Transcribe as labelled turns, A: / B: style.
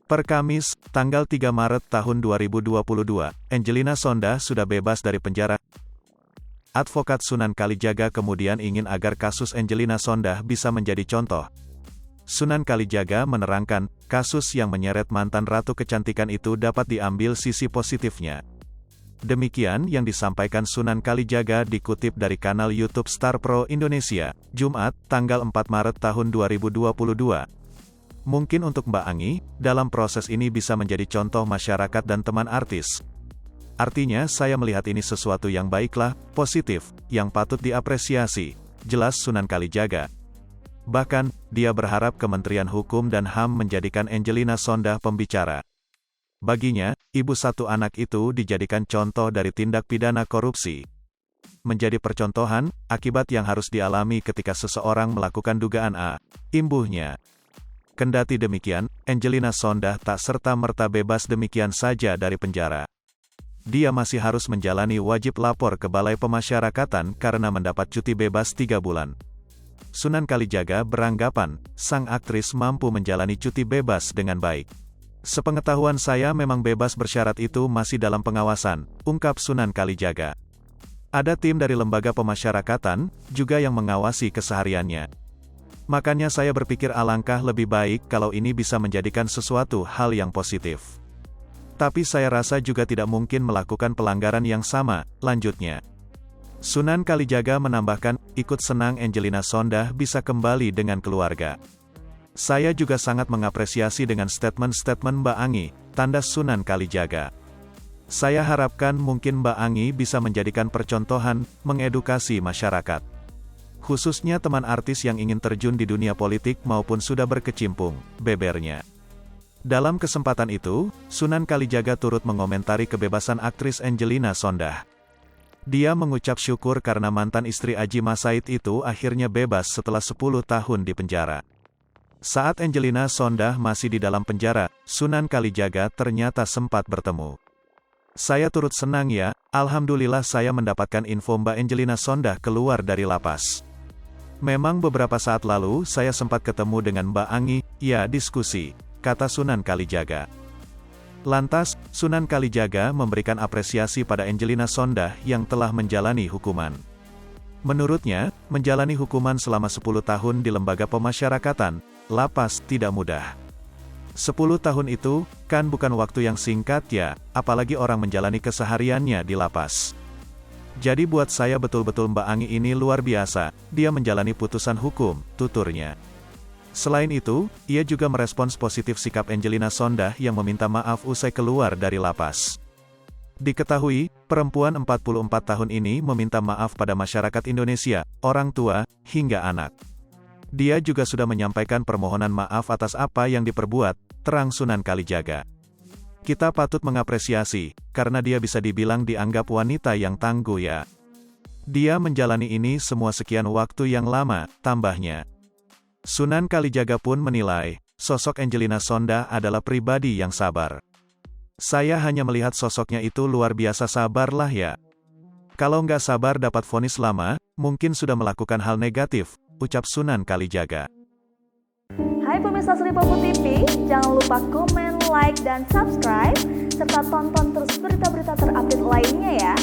A: Per Kamis, tanggal 3 Maret tahun 2022, Angelina Sondah sudah bebas dari penjara. Advokat Sunan Kalijaga kemudian ingin agar kasus Angelina Sondah bisa menjadi contoh. Sunan Kalijaga menerangkan, kasus yang menyeret mantan ratu kecantikan itu dapat diambil sisi positifnya. Demikian yang disampaikan Sunan Kalijaga dikutip dari kanal YouTube Star Pro Indonesia, Jumat, tanggal 4 Maret tahun 2022. Mungkin untuk Mbak Anggi, dalam proses ini bisa menjadi contoh masyarakat dan teman artis. Artinya saya melihat ini sesuatu yang baiklah, positif, yang patut diapresiasi, jelas Sunan Kalijaga. Bahkan, dia berharap Kementerian Hukum dan HAM menjadikan Angelina Sondah pembicara. Baginya, ibu satu anak itu dijadikan contoh dari tindak pidana korupsi. Menjadi percontohan, akibat yang harus dialami ketika seseorang melakukan dugaan A. Imbuhnya. Kendati demikian, Angelina Sondah tak serta-merta bebas demikian saja dari penjara. Dia masih harus menjalani wajib lapor ke Balai Pemasyarakatan karena mendapat cuti bebas 3 bulan. Sunan Kalijaga beranggapan, sang aktris mampu menjalani cuti bebas dengan baik. Sepengetahuan saya memang bebas bersyarat itu masih dalam pengawasan, ungkap Sunan Kalijaga. Ada tim dari lembaga pemasyarakatan, juga yang mengawasi kesehariannya. Makanya saya berpikir alangkah lebih baik kalau ini bisa menjadikan sesuatu hal yang positif. Tapi saya rasa juga tidak mungkin melakukan pelanggaran yang sama, lanjutnya. Sunan Kalijaga menambahkan, ikut senang Angelina Sondah bisa kembali dengan keluarga. Saya juga sangat mengapresiasi dengan statement-statement Mbak Anggi, tanda Sunan Kalijaga. Saya harapkan mungkin Mbak Anggi bisa menjadikan percontohan, mengedukasi masyarakat. Khususnya teman artis yang ingin terjun di dunia politik maupun sudah berkecimpung, bebernya. Dalam kesempatan itu, Sunan Kalijaga turut mengomentari kebebasan aktris Angelina Sondah. Dia mengucap syukur karena mantan istri Adjie Massaid itu akhirnya bebas setelah 10 tahun di penjara. Saat Angelina Sondah masih di dalam penjara, Sunan Kalijaga ternyata sempat bertemu. Saya turut senang ya, alhamdulillah saya mendapatkan info Mbak Angelina Sondah keluar dari lapas. Memang beberapa saat lalu saya sempat ketemu dengan Mbak Anggi, ya diskusi, kata Sunan Kalijaga. Lantas, Sunan Kalijaga memberikan apresiasi pada Angelina Sondah yang telah menjalani hukuman. Menurutnya, menjalani hukuman selama 10 tahun di lembaga pemasyarakatan, lapas tidak mudah. 10 tahun itu, kan bukan waktu yang singkat ya, apalagi orang menjalani kesehariannya di lapas. Jadi buat saya betul-betul Mbak Anggi ini luar biasa, dia menjalani putusan hukum, tuturnya. Selain itu, ia juga merespons positif sikap Angelina Sondah yang meminta maaf usai keluar dari lapas. Diketahui, perempuan 44 tahun ini meminta maaf pada masyarakat Indonesia, orang tua, hingga anak. Dia juga sudah menyampaikan permohonan maaf atas apa yang diperbuat, terang Sunan Kalijaga. Kita patut mengapresiasi, karena dia bisa dibilang dianggap wanita yang tangguh ya. Dia menjalani ini semua sekian waktu yang lama, tambahnya. Sunan Kalijaga pun menilai, sosok Angelina Sondah adalah pribadi yang sabar. Saya hanya melihat sosoknya itu luar biasa sabar lah ya. Kalau nggak sabar dapat vonis lama, mungkin sudah melakukan hal negatif, ucap Sunan Kalijaga.
B: Hai pemirsa Sri Popo TV, jangan lupa komen, like, dan subscribe, serta tonton terus berita-berita terupdate lainnya ya.